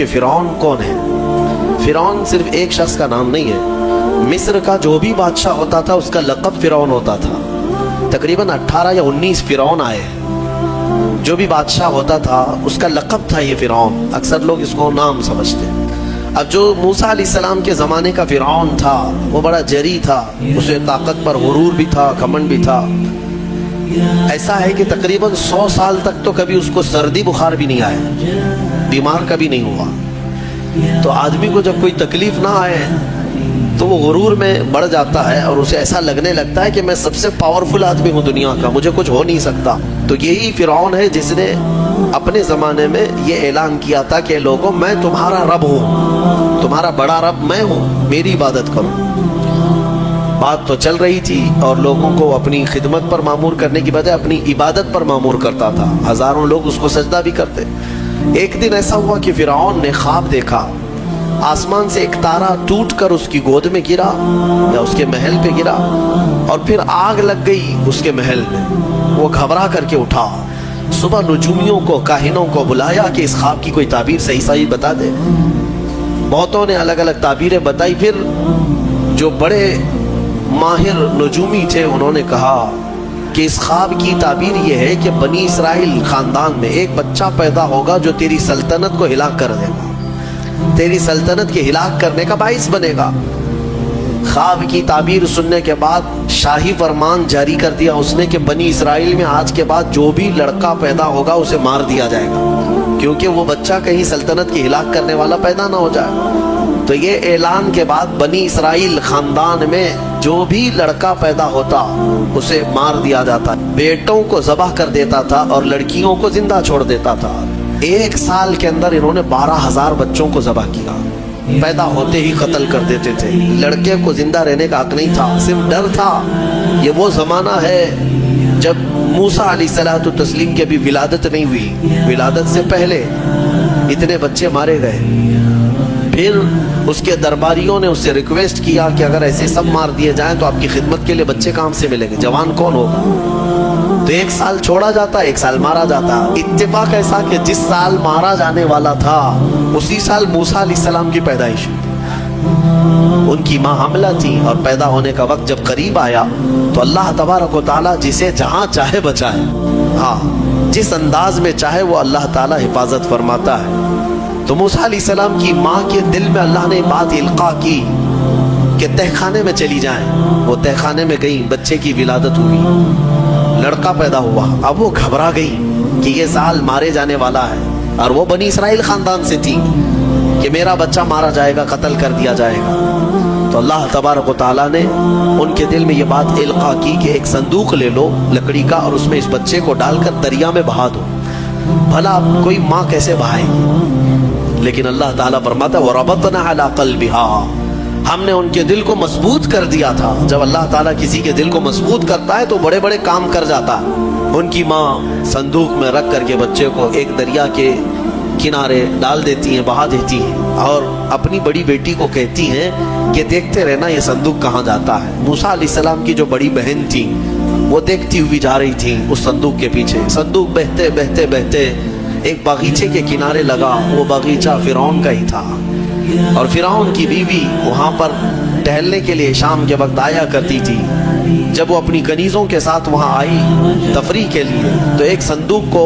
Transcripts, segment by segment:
کہ فرعون کون ہے۔ فرعون صرف ایک شخص کا نام نہیں ہے، مصر کا جو بھی بادشاہ ہوتا تھا اس کا لقب فرعون ہوتا تھا۔ تقریباً 18 یا 19 فرعون آئے، جو بھی بادشاہ ہوتا تھا اس کا لقب تھا یہ فرعون، اکثر لوگ اس کو نام سمجھتے ہیں۔ اب جو موسیٰ علیہ السلام کے زمانے کا فرعون تھا وہ بڑا جری تھا، اسے طاقت پر غرور بھی تھا، گھمنڈ بھی تھا۔ ایسا ہے کہ تقریباً 100 سال تک تو کبھی اس کو سردی بخار بھی نہیں آیا، بیمار کبھی نہیں ہوا۔ تو آدمی کو جب کوئی تکلیف نہ آئے تو وہ غرور میں بڑھ جاتا ہے اور اسے ایسا لگنے لگتا ہے کہ میں سب سے پاورفل آدمی ہوں دنیا کا، مجھے کچھ ہو نہیں سکتا۔ تو یہی فرعون ہے جس نے اپنے زمانے میں یہ اعلان کیا تھا کہ لوگوں میں تمہارا رب ہوں، تمہارا بڑا رب میں ہوں، میری عبادت کرو۔ بات تو چل رہی تھی اور لوگوں کو اپنی خدمت پر معمور کرنے کی بجائے اپنی عبادت پر معمور کرتا تھا، ہزاروں لوگ اس کو سجدہ بھی کرتے۔ ایک دن ایسا ہوا کہ فرعون نے خواب دیکھا، آسمان سے ایک تارا ٹوٹ کر اس کی گود میں گرا یا اس کے محل پہ گرا اور پھر آگ لگ گئی اس کے محل میں۔ وہ گھبرا کر کے اٹھا، صبح نجومیوں کو، کاہنوں کو بلایا کہ اس خواب کی کوئی تعبیر صحیح بتا دے۔ بہتوں نے الگ الگ تعبیریں بتائی، پھر جو بڑے ماہر نجومی تھے انہوں نے کہا کہ اس خواب کی تعبیر یہ ہے کہ بنی اسرائیل خاندان میں ایک بچہ پیدا ہوگا جو تیری سلطنت کو ہلاک کر دے گا، تیری سلطنت کے ہلاک کرنے کا باعث بنے گا۔ خواب کی تعبیر سننے کے بعد شاہی فرمان جاری کر دیا اس نے کہ بنی اسرائیل میں آج کے بعد جو بھی لڑکا پیدا ہوگا اسے مار دیا جائے گا، کیونکہ وہ بچہ کہیں سلطنت کی ہلاک کرنے والا پیدا نہ ہو جائے۔ تو یہ اعلان کے بعد بنی اسرائیل خاندان میں جو بھی لڑکا پیدا ہوتا اسے مار دیا جاتا، بیٹوں کو ذبح کر دیتا تھا اور لڑکیوں کو زندہ چھوڑ دیتا تھا۔ 1 سال کے اندر انہوں نے 12,000 بچوں کو ذبح کیا، پیدا ہوتے ہی قتل کر دیتے تھے۔ لڑکے کو زندہ رہنے کا حق نہیں تھا، صرف ڈر تھا۔ یہ وہ زمانہ ہے جب موسیٰ علیہ الصلوۃ والتسلیم کی ابھی ولادت نہیں ہوئی، ولادت سے پہلے اتنے بچے مارے گئے۔ پھر اس کے درباریوں نے اس سے ریکویسٹ کیا کہ اگر ایسے سب مار دیے جائیں تو آپ کی خدمت کے لیے بچے کہاں سے ملیں گے، جوان کون ہوگا؟ تو 1 سال چھوڑا جاتا، 1 سال مارا جاتا۔ اتفاق ایسا کہ جس سال مارا جانے والا تھا اسی سال موسیٰ علیہ السلام کی پیدائش ہوئی۔ ان کی ماں حاملہ تھی اور پیدا ہونے کا وقت جب قریب آیا تو اللہ تبارک و تعالیٰ جسے جہاں چاہے بچائے، ہاں جس انداز میں چاہے وہ اللہ تعالیٰ حفاظت فرماتا ہے۔ تو موسیٰ علیہ السلام کی ماں کے دل میں اللہ نے بات القاء کی کہ تہ خانے میں چلی جائیں۔ وہ تہ خانے میں گئی، بچے کی ولادت ہوئی، لڑکا پیدا ہوا۔ اب وہ گھبرا گئی کہ یہ سال مارے جانے والا ہے، اور وہ بنی اسرائیل خاندان سے تھی کہ میرا بچہ مارا جائے گا، قتل کر دیا جائے گا۔ تو اللہ تبارک و تعالیٰ نے ان کے دل میں یہ بات القاء کی کہ ایک صندوق لے لو لکڑی کا اور اس میں اس بچے کو ڈال کر دریا میں بہا دو۔ بھلا کوئی ماں کیسے بہائے گی؟ لیکن اللہ تعالیٰ فرماتا ہے وَرَبَطْنَا عَلَىٰ قَلْبِهَا، ہم نے ان کے دل کو مضبوط کر دیا تھا۔ جب اللہ تعالیٰ کسی کے دل کو مضبوط کرتا ہے تو بڑے بڑے کام کر جاتا ہے۔ ان کی ماں صندوق میں رکھ کر کے بچے کو ایک دریا کے کنارے ڈال دیتی ہیں، بہا دیتی ہیں، اور اپنی بڑی بیٹی کو کہتی ہیں کہ دیکھتے رہنا یہ صندوق کہاں جاتا ہے۔ موسیٰ علیہ السلام کی جو بڑی بہن تھی وہ دیکھتی ہوئی جا رہی تھی اس صندوق کے پیچھے۔ صندوق بہتے بہتے بہتے ایک باغیچے کے کنارے لگا، وہ باغیچہ فرعون کا ہی تھا، اور فرعون کی بیوی وہاں پر ٹہلنے کے لیے شام کے وقت آیا کرتی تھی۔ جب وہ اپنی کنیزوں کے ساتھ وہاں آئی تفریح کے لیے تو ایک صندوق کو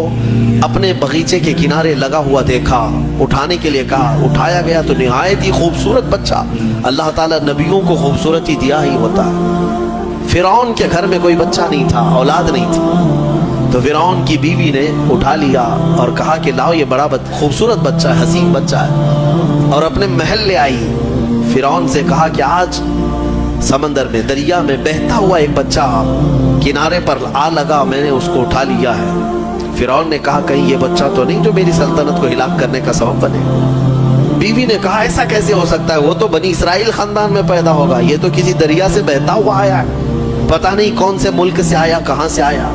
اپنے باغیچے کے کنارے لگا ہوا دیکھا، اٹھانے کے لیے کہا، اٹھایا گیا تو نہایت ہی خوبصورت بچہ۔ اللہ تعالیٰ نبیوں کو خوبصورتی دیا ہی ہوتا ہے۔ فرعون کے گھر میں کوئی بچہ نہیں تھا، اولاد نہیں تھی، تو فرعون کی بیوی نے اٹھا لیا اور کہا کہ لاؤ یہ بڑا خوبصورت بچہ ہے، حسین بچہ ہے، اور اپنے محل لے آئی۔ فرعون سے کہا کہ آج سمندر میں، دریا میں بہتا ہوا ایک بچہ کنارے پر آ لگا، میں نے اس کو اٹھا لیا ہے۔ فرعون نے کہا کہیں یہ بچہ تو نہیں جو میری سلطنت کو ہلاک کرنے کا سبب بنے۔ بیوی نے کہا ایسا کیسے ہو سکتا ہے، وہ تو بنی اسرائیل خاندان میں پیدا ہوگا، یہ تو کسی دریا سے بہتا ہوا آیا ہے، پتہ نہیں کون سے ملک سے آیا، کہاں سے آیا۔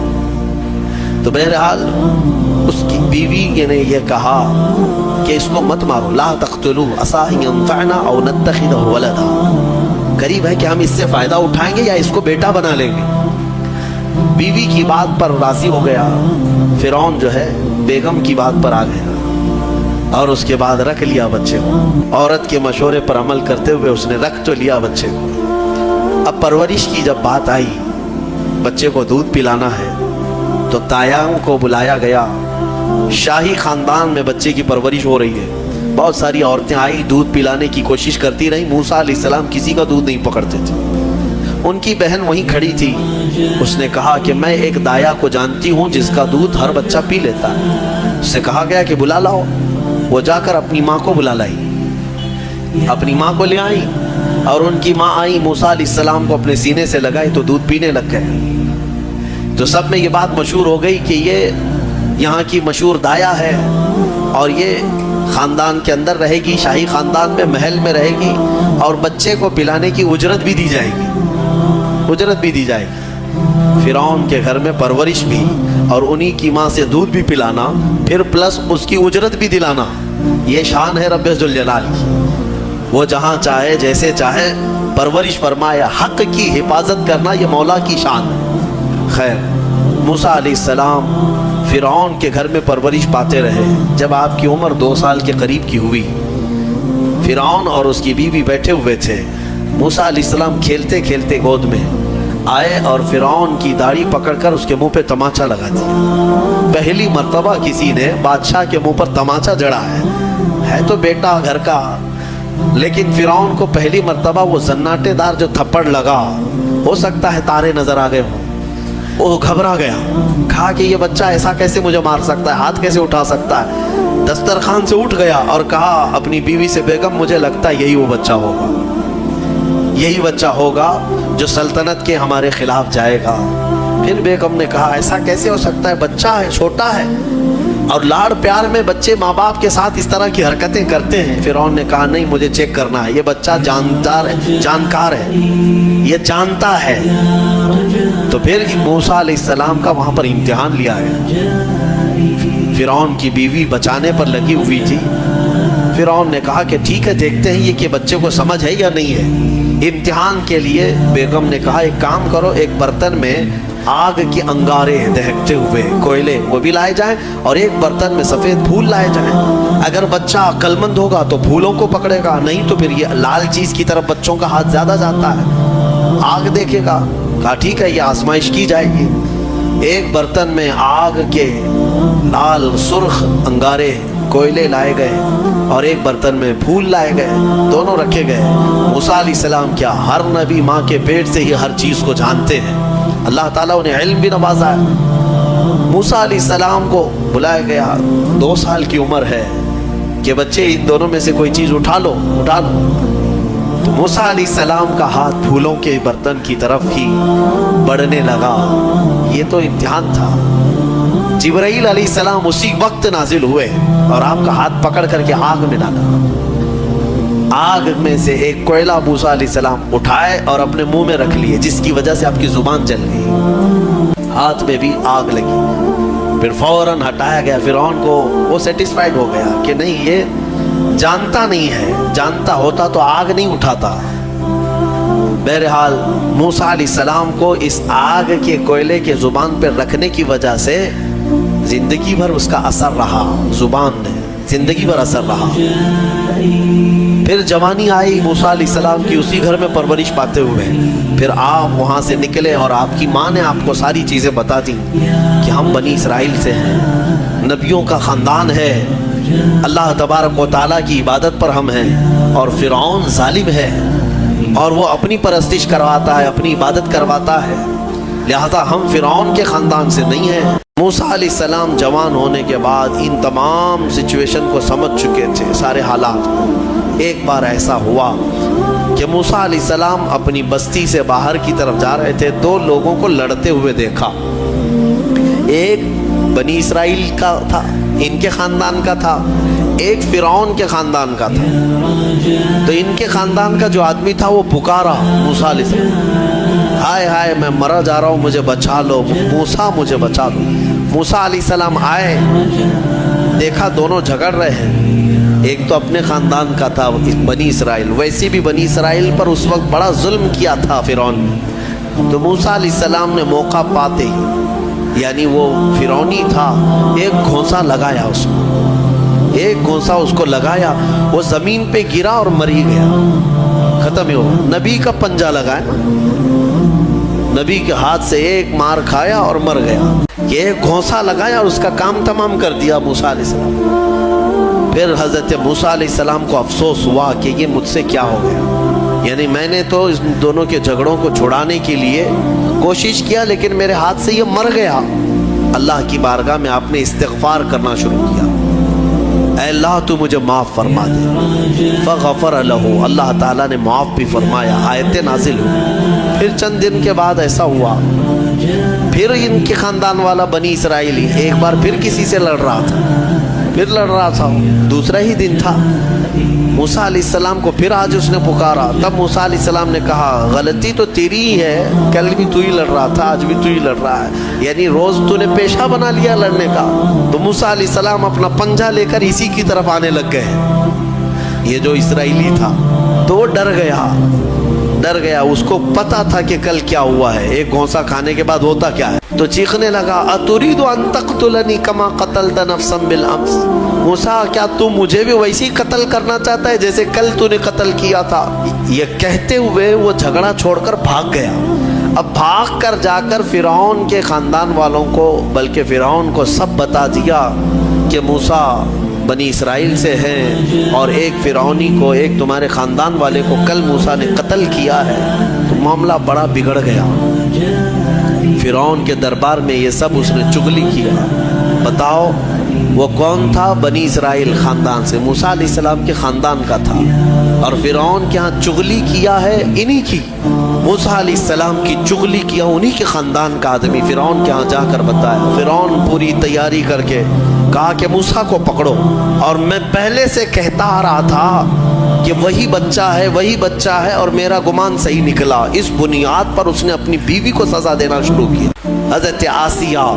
تو بہرحال اس کی بیوی نے یہ کہا کہ اس کو مت مارو، لا تقتلوه عسى ان ينفعنا او نتخذه ولدا، قریب ہے کہ ہم اس سے فائدہ اٹھائیں گے یا اس کو بیٹا بنا لیں گے۔ بیوی کی بات پر راضی ہو گیا، فرعون جو ہے بیگم کی بات پر آ گیا۔ اور اس کے بعد رکھ لیا بچے کو. عورت کے مشورے پر عمل کرتے ہوئے اس نے رکھ تو لیا بچے کو. اب پرورش کی جب بات آئی, بچے کو دودھ پلانا ہے, تو تایام کو بلایا گیا. شاہی خاندان میں بچے کی پرورش ہو رہی ہے. بہت ساری عورتیں آئی, دودھ پلانے کی کوشش کرتی رہی. موسیٰ علیہ السلام کسی کا دودھ نہیں پکڑتے تھے. ان کی بہن وہیں کھڑی تھی. اس نے کہا کہ میں ایک دایا کو جانتی ہوں جس کا دودھ ہر بچہ پی لیتا ہے. اس سے کہا گیا کہ بلا لاؤ. وہ جا کر اپنی ماں کو بلا لائی, اپنی ماں کو لے آئی, اور ان کی ماں آئی, موسیٰ علیہ السلام کو اپنے سینے سے لگائی تو دودھ پینے لگ گئے. تو سب میں یہ بات مشہور ہو گئی کہ یہ یہاں کی مشہور دایا ہے, اور یہ خاندان کے اندر رہے گی, شاہی خاندان میں محل میں رہے گی, اور بچے کو پلانے کی اجرت بھی دی جائے گی, اجرت بھی دی جائے گی. فرعون کے گھر میں پرورش بھی, اور انہی کی ماں سے دودھ بھی پلانا, پھر پلس اس کی اجرت بھی دلانا. یہ شان ہے رب ذوالجلال کی. وہ جہاں چاہے جیسے چاہے پرورش فرمائے. حق کی حفاظت کرنا یہ مولا کی شان ہے. خیر, موسیٰ علیہ السلام فرعون کے گھر میں پرورش پاتے رہے. جب آپ کی عمر 2 سال کے قریب کی ہوئی, فرعون اور اس کی بیوی بیٹھے ہوئے تھے. موسیٰ علیہ السلام کھیلتے کھیلتے گود میں آئے اور فرعون کی داڑھی پکڑ کر اس کے منہ پہ تماچا لگا دیا. پہلی مرتبہ کسی نے بادشاہ کے منہ پر تماچا جڑا ہے تو بیٹا گھر کا, لیکن فرعون کو پہلی مرتبہ وہ زناٹے دار جو تھپڑ لگا, ہو سکتا ہے تارے نظر آ گئے ہوں, وہ گھبرا گیا. کہا کہ یہ بچہ ایسا کیسے مجھے مار سکتا ہے, ہاتھ کیسے اٹھا سکتا ہے. دسترخوان سے اٹھ گیا اور کہا اپنی بیوی سے, بیگم مجھے لگتا ہے یہی وہ بچہ ہوگا, یہی بچہ ہوگا جو سلطنت کے ہمارے خلاف جائے گا. پھر بیگم نے کہا ایسا کیسے ہو سکتا ہے, بچہ ہے, چھوٹا ہے, اور لاڑ پیار میں بچے ماں باپ کے ساتھ اس طرح کی حرکتیں کرتے ہیں. فرعون نے کہا نہیں, مجھے چیک کرنا ہے, یہ بچہ جاندار ہے, جانکار ہے, یہ جانتا ہے. تو پھر موسیٰ علیہ السلام کا وہاں پر امتحان لیا ہے. فرعون کی بیوی بچانے پر لگی ہوئی تھی. فرعون نے کہا کہ ٹھیک ہے, دیکھتے ہیں یہ کہ بچے کو سمجھ ہے یا نہیں ہے. امتحان کے لیے بیگم نے کہا ایک کام کرو, ایک برتن میں آگ کی انگارے دہکتے ہوئے کوئلے وہ بھی لائے جائیں, اور ایک برتن میں سفید پھول لائے جائیں. اگر بچہ عقل مند ہوگا تو پھولوں کو پکڑے گا, نہیں تو پھر یہ لال چیز کی طرف بچوں کا ہاتھ زیادہ جاتا ہے, آگ دیکھے گا. کہا ٹھیک ہے, یہ آزمائش کی جائے گی. ایک برتن میں آگ کے لال سرخ انگارے کوئلے لائے گئے, اور ایک برتن میں پھول لائے گئے, دونوں رکھے گئے. موسیٰ علیہ السلام کیا, ہر نبی ماں کے پیٹ سے ہی ہر چیز کو جانتے ہیں. اللہ تعالیٰ انہیں علم بھی نوازا ہے. موسیٰ علیہ السلام کو بلایا گیا, 2 سال کی عمر ہے, کہ بچے ان دونوں میں سے کوئی چیز اٹھا لو, اٹھا لو. تو موسیٰ علیہ السلام کا ہاتھ پھولوں کے برتن کی طرف ہی بڑھنے لگا. یہ تو امتحان تھا. جبرائیل علیہ السلام اسی وقت نازل ہوئے اور آپ کا ہاتھ پکڑ کر کے آگ میں ڈالا. آگ میں سے ایک کوئلہ موسیٰ علیہ السلام اٹھائے اور اپنے منہ میں رکھ لیے, جس کی وجہ سے آپ کی زبان جل گئی, ہاتھ میں بھی آگ لگی. پھر فوراً ہٹایا گیا. فرعون کو وہ سیٹسفائیڈ ہو گیا کہ نہیں, یہ جانتا نہیں ہے, جانتا ہوتا تو آگ نہیں اٹھاتا. بہرحال موسیٰ علیہ السلام کو اس آگ کے کوئلے کے زبان پر رکھنے کی وجہ سے زندگی بھر اس کا اثر رہا, زبان نے زندگی بھر اثر رہا. پھر جوانی آئی موسیٰ علیہ السلام کی, اسی گھر میں پرورش پاتے ہوئے. پھر آپ وہاں سے نکلے اور آپ کی ماں نے آپ کو ساری چیزیں بتا دیں کہ ہم بنی اسرائیل سے ہیں, نبیوں کا خاندان ہے, اللہ تبارک و تعالیٰ کی عبادت پر ہم ہیں, اور فرعون ظالم ہے اور وہ اپنی پرستش کرواتا ہے, اپنی عبادت کرواتا ہے, لہذا ہم فرعون کے خاندان سے نہیں ہیں. موسیٰ علیہ السلام جوان ہونے کے بعد ان تمام سچویشن کو سمجھ چکے تھے, سارے حالات. ایک بار ایسا ہوا کہ موسیٰ علیہ السلام اپنی بستی سے باہر کی طرف جا رہے تھے, 2 لوگوں کو لڑتے ہوئے دیکھا. ایک بنی اسرائیل کا تھا, ان کے خاندان کا تھا, ایک فرعون کے خاندان کا تھا. تو ان کے خاندان کا جو آدمی تھا وہ پکارا موسیٰ علیہ السلام, ہائے ہائے میں مرا جا رہا ہوں, مجھے بچا لو موسیٰ, مجھے بچا لو. موسیٰ علیہ السلام آئے, دیکھا دونوں جھگڑ رہے ہیں. ایک تو اپنے خاندان کا تھا بنی اسرائیل, ویسے بھی بنی اسرائیل پر اس وقت بڑا ظلم کیا تھا فرعون نے. تو موسیٰ علیہ السلام نے موقع پاتے ہی, یعنی وہ فرعونی تھا, ایک گھونسا لگایا اس کو, ایک گھونسا اس کو لگایا, وہ زمین پہ گرا اور مر ہی گیا, ختم ہی ہوا. نبی کا پنجہ لگایا, نبی کے ہاتھ سے ایک مار کھایا اور مر گیا. یہ ایک گھونسا لگایا اور اس کا کام تمام کر دیا موسیٰ علیہ السلام. پھر حضرت موسیٰ علیہ السلام کو افسوس ہوا کہ یہ مجھ سے کیا ہو گیا, یعنی میں نے تو اس دونوں کے جھگڑوں کو چھڑانے کے لیے کوشش کیا لیکن میرے ہاتھ سے یہ مر گیا. اللہ کی بارگاہ میں آپ نے استغفار کرنا شروع کیا, اے اللہ تو مجھے معاف فرما دے. فغفر لہ, اللہ تعالیٰ نے معاف بھی فرمایا, آیتیں نازل ہوئی. پھر چند دن کے بعد ایسا ہوا, پھر ان کے خاندان والا بنی اسرائیلی ایک بار پھر کسی سے لڑ رہا تھا, دوسرا ہی دن تھا. موسیٰ علیہ السلام کو پھر آج اس نے پکارا. تب موسیٰ علیہ السلام نے کہا غلطی تو تیری ہی ہے, کل بھی تو ہی لڑ رہا تھا, آج بھی تو ہی لڑ رہا ہے, یعنی روز تو نے پیشہ بنا لیا لڑنے کا. تو موسیٰ علیہ السلام اپنا پنجہ لے کر اسی کی طرف آنے لگ گئے. یہ جو اسرائیلی تھا تو وہ ڈر گیا, اس کو پتا تھا کہ کل کیا ہوا ہے, ایک گھونسا کھانے کے بعد ہوتا کیا ہے. تو چیخنے لگا, اتريد ان تقتلني كما قتلت نفسا بالامس, موسیٰ کیا تو مجھے بھی ویسے ہی قتل کرنا چاہتا ہے جیسے کل تو نے قتل کیا تھا. یہ کہتے ہوئے وہ جھگڑا چھوڑ کر بھاگ گیا. اب بھاگ کر جا کر فرعون کے خاندان والوں کو, بلکہ فرعون کو سب بتا دیا کہ موسیٰ بنی اسرائیل سے ہیں اور ایک فرعونی کو, ایک تمہارے خاندان والے کو کل موسیٰ نے قتل کیا ہے. تو معاملہ بڑا بگڑ گیا. فرعون کے دربار میں یہ سب اس نے چغلی کیا. بتاؤ وہ کون تھا؟ بنی اسرائیل خاندان سے, موسیٰ علیہ السلام کے خاندان کا تھا, اور فرعون کے ہاں چغلی کیا ہے انہی کی, موسیٰ علیہ السلام کی چغلی کیا انہی کے خاندان کا آدمی فرعون کے ہاں جا کر بتایا. فرعون پوری تیاری کر کے کہا کہ موسیٰ کو پکڑو, اور میں پہلے سے کہتا آ رہا تھا کہ وہی بچہ ہے اور میرا گمان صحیح نکلا. اس بنیاد پر اس نے اپنی بیوی کو سزا دینا شروع کیا, حضرت آسیہ.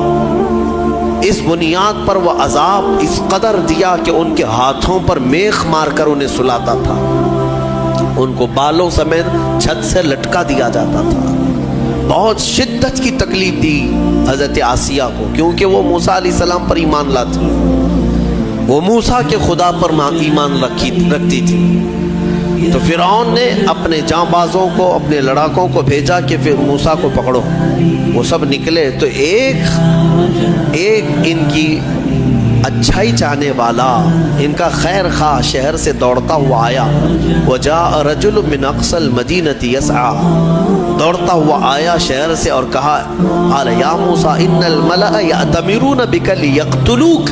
اس بنیاد پر وہ عذاب اس قدر دیا کہ ان کے ہاتھوں پر میخ مار کر انہیں سلاتا تھا, ان کو بالوں سمیت چھت سے لٹکا دیا جاتا تھا. بہت شدت کی تکلیف دی حضرت آسیہ کو, کیونکہ وہ موسیٰ علیہ السلام پر ایمان لاتی, وہ موسیٰ کے خدا پر ایمان رکھتی تھی. تو فرعون نے اپنے جاں بازوں کو, اپنے لڑاکوں کو بھیجا کہ پھر موسیٰ کو پکڑو. وہ سب نکلے تو ایک ان کی اچھائی چاہنے والا, ان کا خیر خواہ شہر سے دوڑتا ہوا آیا. وجاء رجل من اقصى المدینة يسعى, دوڑتا ہوا آیا شہر سے اور کہا, قال یا موسیٰ ان الملأ یأتمرون بک لیقتلوک,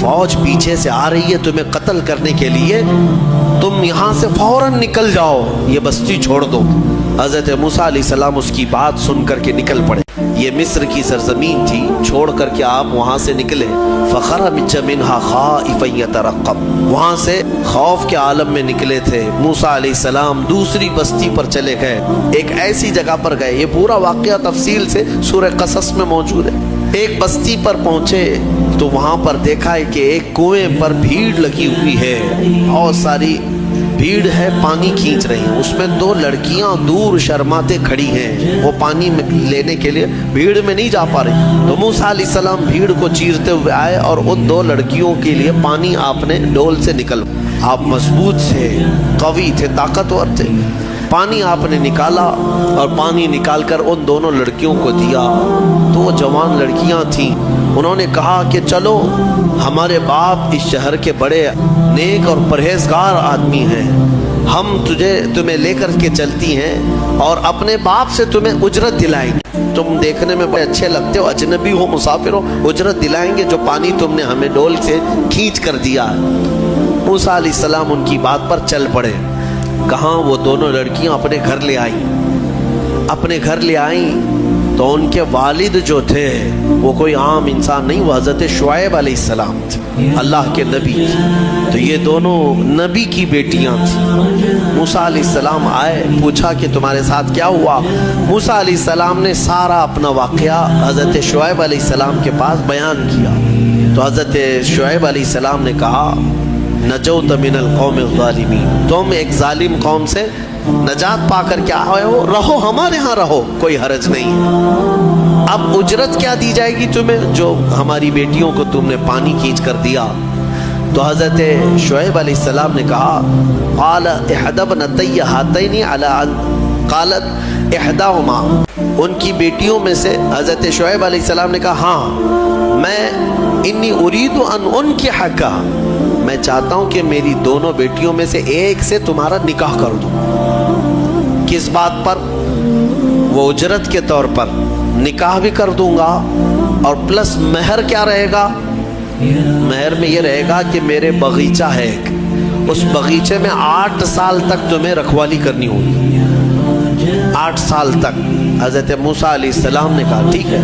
فوج پیچھے سے آ رہی ہے تمہیں قتل کرنے کے لیے, تم یہاں سے فوراً نکل جاؤ, یہ بستی چھوڑ دو. حضرت موسیٰ علیہ السلام اس کی بات سن کر کے نکل پڑے. یہ مصر کی سرزمین تھی, چھوڑ کر کے آپ وہاں سے نکلے. فخرج منها خائفا يترقب, وہاں سے خوف کے عالم میں نکلے تھے. موسیٰ علیہ السلام دوسری بستی پر چلے گئے, ایک ایسی جگہ پر گئے. یہ پورا واقعہ تفصیل سے سورہ قصص میں موجود ہے. ایک بستی پر پہنچے تو وہاں پر دیکھا ہے کہ ایک کنویں پر بھیڑ لگی ہوئی ہے, بہت ساری بھیڑ ہے, پانی کھینچ رہی ہیں. اس میں دو لڑکیاں دور شرماتے کھڑی ہیں, وہ پانی لینے کے لیے بھیڑ میں نہیں جا پا رہی. تو موسیٰ علیہ السلام بھیڑ کو چیرتے ہوئے آئے اور ان دو لڑکیوں کے لیے پانی آپ نے ڈول سے نکل, آپ مضبوط تھے, قوی تھے, طاقتور تھے. پانی آپ نے نکالا اور پانی نکال کر ان دونوں لڑکیوں کو دیا. تو وہ جوان لڑکیاں تھیں, انہوں نے کہا کہ چلو, ہمارے باپ اس شہر کے بڑے نیک اور پرہیزگار آدمی ہیں, ہم تمہیں لے کر کے چلتی ہیں اور اپنے باپ سے تمہیں اجرت دلائیں گے. تم دیکھنے میں بڑے اچھے لگتے ہو, اجنبی ہو, مسافر ہو, اجرت دلائیں گے جو پانی تم نے ہمیں ڈول سے کھینچ کر دیا. موسیٰ علیہ السلام ان کی بات پر چل پڑے. کہاں وہ دونوں لڑکیاں اپنے گھر لے آئیں. تو ان کے والد جو تھے وہ کوئی عام انسان نہیں, وہ حضرت شعیب علیہ السلام تھے, اللہ کے نبی تھے. تو یہ دونوں نبی کی بیٹیاں تھیں. موسیٰ علیہ السلام آئے, پوچھا کہ تمہارے ساتھ کیا ہوا. موسیٰ علیہ السلام نے سارا اپنا واقعہ حضرت شعیب علیہ السلام کے پاس بیان کیا. تو حضرت شعیب علیہ السلام نے کہا, نجوت من القوم الظالمین, تم ایک ظالم قوم سے نجات پا کر کے آئے ہو, رہو ہمارے ہاں رہو, کوئی حرج نہیں ہے. اب اجرت کیا دی جائے گی تمہیں, جو ہماری بیٹیوں کو تم نے پانی کھینچ کر دیا. تو حضرت شعیب علیہ السلام نے کہا قال احد ابنتی ہاتین علی ان قالت احداہما، ان کی بیٹیوں میں سے حضرت شعیب علیہ السلام نے کہا ہاں میں انی ارید ان انکحکا، میں چاہتا ہوں کہ میری دونوں بیٹیوں میں سے ایک سے تمہارا نکاح کر دوں۔ کس بات پر؟ وہ اجرت کے طور پر نکاح بھی کر دوں گا، اور پلس مہر کیا رہے گا؟ مہر میں یہ رہے گا کہ میرے باغیچہ ہے ایک، اس باغیچے میں 8 سال تک تمہیں رکھوالی کرنی ہوگی، 8 سال تک۔ حضرت موسیٰ علیہ السلام نے کہا ٹھیک ہے۔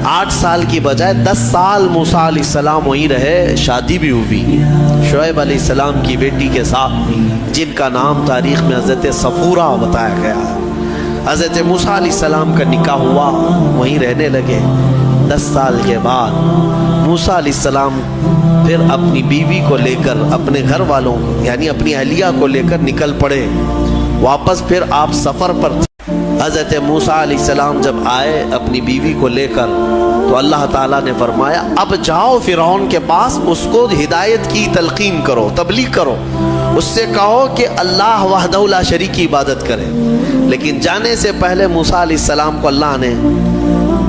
8 سال کی بجائے 10 سال موسیٰ علیہ السلام وہیں رہے، شادی بھی ہوئی شعیب علیہ السلام کی بیٹی کے ساتھ، جن کا نام تاریخ میں حضرت صفورہ بتایا گیا ہے۔ حضرت موسیٰ علیہ السلام کا نکاح ہوا، وہیں رہنے لگے۔ 10 سال کے بعد موسیٰ علیہ السلام پھر اپنی بیوی کو لے کر، اپنے گھر والوں یعنی اپنی اہلیہ کو لے کر نکل پڑے واپس۔ پھر آپ سفر پر تھے۔ حضرت موسیٰ علیہ السلام جب آئے اپنی بیوی کو لے کر، تو اللہ تعالیٰ نے فرمایا اب جاؤ فرعون کے پاس، اس کو ہدایت کی تلقین کرو، تبلیغ کرو، اس سے کہو کہ اللہ وحدہ لا شریک کی عبادت کرے۔ لیکن جانے سے پہلے موسیٰ علیہ السلام کو اللہ نے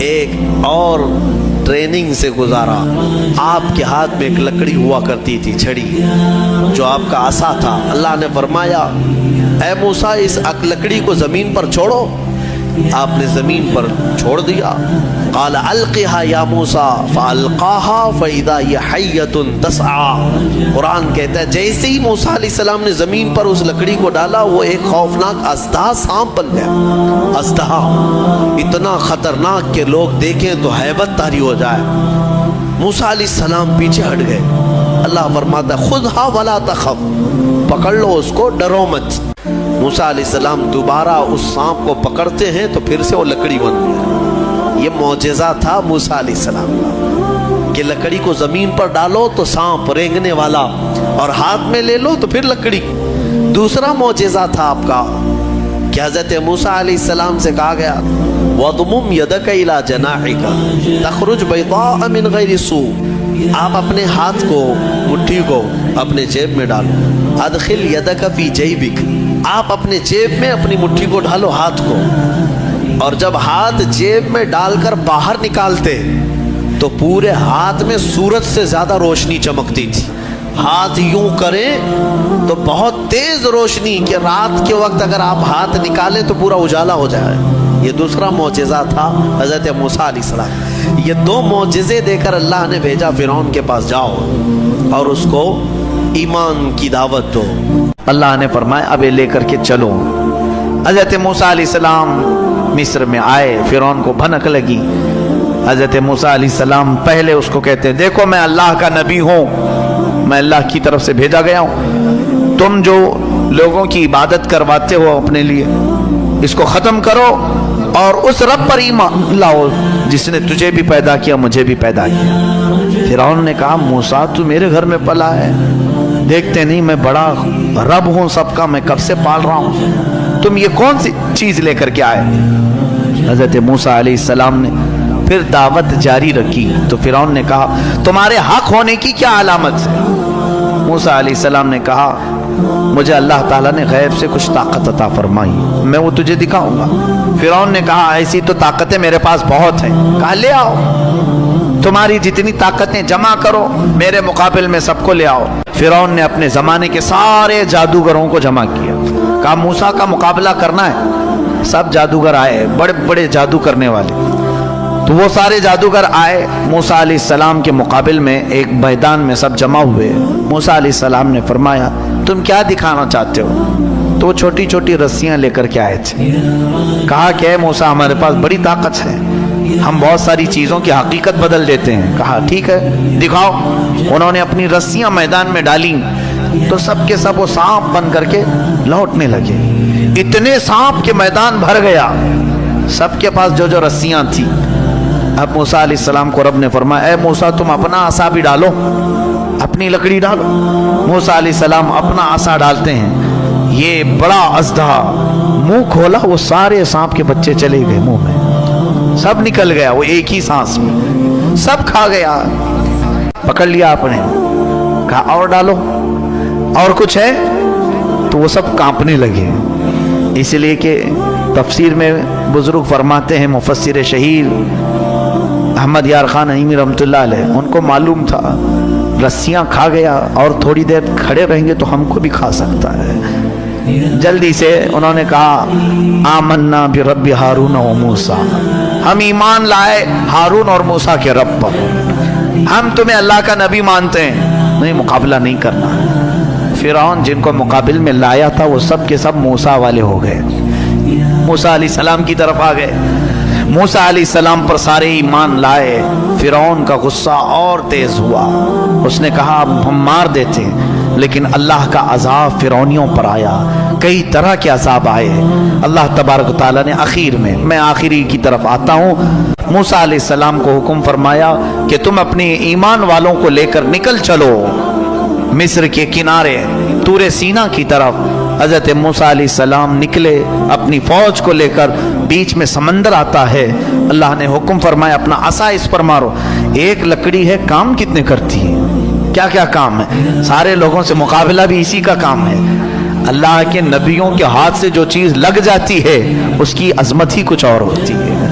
ایک اور ٹریننگ سے گزارا۔ آپ کے ہاتھ میں ایک لکڑی ہوا کرتی تھی، چھڑی، جو آپ کا عصا تھا۔ اللہ نے فرمایا اے موسیٰ اس لکڑی کو زمین پر چھوڑو۔ آپ نے زمین پر چھوڑ دیا۔ قال القها یا موسیٰ فالقاها فاذا هي حیۃ تسعى۔ قرآن کہتا ہے جیسے ہی موسیٰ علیہ السلام نے زمین پر اس لکڑی کو ڈالا، وہ ایک خوفناک اژدہا سانپ بن گیا۔ اژدہا اتنا خطرناک کہ لوگ دیکھیں تو ہیبت طاری ہو جائے۔ موسیٰ علیہ السلام پیچھے ہٹ گئے۔ اللہ فرماتا ہے خذھا ولا تخف، پکڑ لو اس کو، ڈرو مت۔ موسیٰ علیہ السلام دوبارہ اس سانپ کو پکڑتے ہیں تو پھر سے وہ لکڑی بن گیا۔ یہ معجزہ تھا موسیٰ علیہ السلام کا کہ لکڑی کو زمین پر ڈالو تو سانپ رینگنے والا، اور ہاتھ میں لے لو تو پھر لکڑی۔ دوسرا معجزہ تھا آپ کا کہ حضرت موسیٰ علیہ السلام سے کہا گیا وَضْمُمْ يَدَكَ إِلَى جَنَاحِكَ تَخْرُجْ بَيْضَاءَ مِنْ غَيْرِ سُوءٍ، آپ اپنے ہاتھ کو، مٹھی کو اپنے جیب میں ڈالو۔ اَدْخِلْ يَدَكَ فِي جَيْبِكَ، آپ اپنے جیب میں اپنی مٹھی کو ڈالو، ہاتھ کو، اور جب ہاتھ جیب میں ڈال کر باہر نکالتے تو پورے ہاتھ میں سورج سے زیادہ روشنی چمکتی تھی۔ ہاتھ یوں کریں تو بہت تیز روشنی کہ رات کے وقت اگر آپ ہاتھ نکالیں تو پورا اجالا ہو جائے۔ یہ دوسرا معجزہ تھا حضرت موسیٰ علیہ السلام۔ یہ 2 معجزے دے کر اللہ نے بھیجا فرعون کے پاس، جاؤ اور اس کو ایمان کی دعوت دو۔ اللہ نے فرمایا اب یہ لے کر کے چلو۔ حضرت موسیٰ علیہ السلام مصر میں آئے، فرعون کو بھنک لگی۔ حضرت موسیٰ علیہ السلام پہلے اس کو کہتے ہیں دیکھو میں اللہ کا نبی ہوں، میں اللہ کی طرف سے بھیجا گیا ہوں، تم جو لوگوں کی عبادت کرواتے ہو اپنے لیے اس کو ختم کرو اور اس رب پر ایمان لاؤ جس نے تجھے بھی پیدا کیا مجھے بھی پیدا کیا۔ فرعون نے کہا موسیٰ تو میرے گھر میں پلا ہے، دیکھتے نہیں میں بڑا رب ہوں سب کا، میں کب سے پال رہا ہوں، تم یہ کون سی چیز لے کر کے آئے؟ حضرت موسیٰ علیہ السلام نے پھر دعوت جاری رکھی تو فرعون نے کہا تمہارے حق ہونے کی کیا علامت ہے؟ موسیٰ علیہ السلام نے کہا مجھے اللہ تعالیٰ نے غیب سے کچھ طاقت عطا فرمائی، میں وہ تجھے دکھاؤں گا۔ فرعون نے کہا ایسی تو طاقتیں میرے پاس بہت ہیں۔ کہا لے آؤ، تمہاری جتنی طاقتیں جمع کرو، میرے مقابل میں سب کو لے آؤ۔ فرعون نے اپنے زمانے کے سارے جادوگروں کو جمع کیا، کہا موسیٰ کا مقابلہ کرنا ہے۔ سب جادوگر آئے، بڑے بڑے جادو کرنے والے، تو وہ سارے جادوگر آئے موسیٰ علیہ السلام کے مقابل میں ایک میدان میں سب جمع ہوئے۔ موسیٰ علیہ السلام نے فرمایا تم کیا دکھانا چاہتے ہو؟ تو وہ چھوٹی چھوٹی رسیاں لے کر کے آئے تھے۔ کہا کہ اے موسیٰ ہمارے پاس بڑی طاقت ہے، ہم بہت ساری چیزوں کی حقیقت بدل دیتے ہیں۔ کہا ٹھیک ہے دکھاؤ۔ انہوں نے اپنی رسیاں میدان میں ڈالیں تو سب کے سب وہ سانپ بن کر کے لوٹنے لگے۔ اتنے سانپ کے میدان بھر گیا، سب کے پاس جو جو رسیاں تھیں۔ اب موسیٰ علیہ السلام کو رب نے فرمایا اے موسیٰ تم اپنا عصا بھی ڈالو، اپنی لکڑی ڈالو۔ موسیٰ علیہ السلام اپنا عصا ڈالتے ہیں، یہ بڑا اژدہا منہ کھولا، وہ سارے سانپ کے بچے چلے گئے منہ میں، سب نکل گیا، وہ ایک ہی سانس میں سب کھا گیا، پکڑ لیا آپ نے۔ کہا اور ڈالو، اور کچھ ہے؟ تو وہ سب کانپنے لگے. اس لیے کہ تفسیر میں بزرگ فرماتے ہیں، مفسر شہیر احمد یار خان نعیمی رحمۃ اللہ علیہ، ان کو معلوم تھا رسیاں کھا گیا اور تھوڑی دیر کھڑے رہیں گے تو ہم کو بھی کھا سکتا ہے. جلدی سے انہوں نے کہا آمنا برب ہارون و موسیٰ، ہم ایمان لائے ہارون اور موسیٰ کے رب پر، ہم تمہیں اللہ کا نبی مانتے ہیں، نہیں مقابلہ نہیں کرنا. فرعون جن کو مقابل میں لایا تھا وہ سب کے سب موسیٰ والے ہو گئے، موسیٰ علیہ السلام کی طرف آ گئے. موسیٰ علیہ السلام پر سارے ایمان لائے. فرعون کا غصہ اور تیز ہوا، اس نے کہا اب ہم مار دیتے، لیکن اللہ کا عذاب فرعونیوں پر آیا، کئی طرح کے عذاب آئے. اللہ تبارک و تعالیٰ نے آخر میں آخری کی طرف آتا ہوں، موسیٰ علیہ السلام کو حکم فرمایا کہ تم اپنے ایمان والوں کو لے کر نکل چلو مصر کے کنارے طور سینا کی طرف. حضرت موسیٰ علیہ السلام نکلے اپنی فوج کو لے کر، بیچ میں سمندر آتا ہے. اللہ نے حکم فرمایا اپنا عصا اس پر مارو. ایک لکڑی ہے، کام کتنے کرتی ہے، کیا کیا کام ہے، سارے لوگوں سے مقابلہ بھی اسی کا کام ہے. اللہ کے نبیوں کے ہاتھ سے جو چیز لگ جاتی ہے اس کی عظمت ہی کچھ اور ہوتی ہے.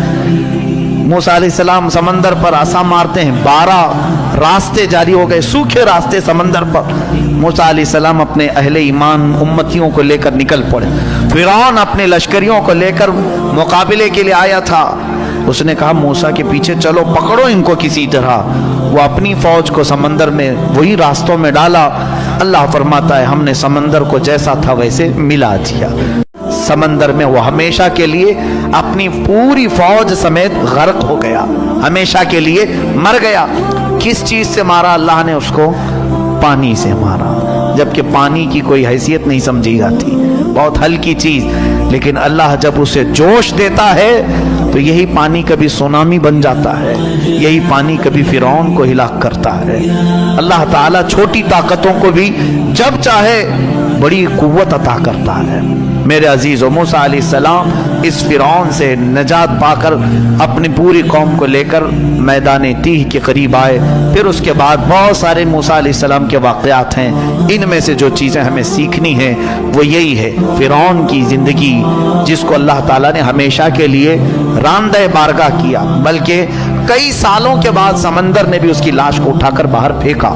موسیٰ علیہ السلام سمندر پر عصا مارتے ہیں، 12 راستے جاری ہو گئے، سوکھے راستے سمندر پر. موسیٰ علیہ السلام اپنے اہل ایمان امتیوں کو لے کر نکل پڑے. فرعون اپنے لشکریوں کو لے کر مقابلے کے لیے آیا تھا. اس نے کہا موسیٰ کے پیچھے چلو، پکڑو ان کو کسی طرح. وہ اپنی فوج کو سمندر میں وہی راستوں میں ڈالا. اللہ فرماتا ہے ہم نے سمندر کو جیسا تھا ویسے ملا دیا. سمندر میں وہ ہمیشہ کے لیے اپنی پوری فوج سمیت غرق ہو گیا، ہمیشہ کے لیے مر گیا. کس چیز سے مارا اللہ نے اس کو؟ پانی سے مارا، جبکہ پانی کی کوئی حیثیت نہیں سمجھی جاتی، بہت ہلکی چیز. لیکن اللہ جب اسے جوش دیتا ہے تو یہی پانی کبھی سونامی بن جاتا ہے، یہی پانی کبھی فرعون کو ہلاک کرتا ہے. اللہ تعالیٰ چھوٹی طاقتوں کو بھی جب چاہے بڑی قوت عطا کرتا ہے. میرے عزیزو، موسیٰ علیہ السلام اس فرعون سے نجات پا کر اپنی پوری قوم کو لے کر میدان تیہ کے قریب آئے. پھر اس کے بعد بہت سارے موسیٰ علیہ السلام کے واقعات ہیں. ان میں سے جو چیزیں ہمیں سیکھنی ہیں وہ یہی ہے، فرعون کی زندگی جس کو اللہ تعالیٰ نے ہمیشہ کے لیے راندہ بارگاہ کیا، بلکہ کئی سالوں کے بعد سمندر نے بھی اس کی لاش کو اٹھا کر باہر پھینکا.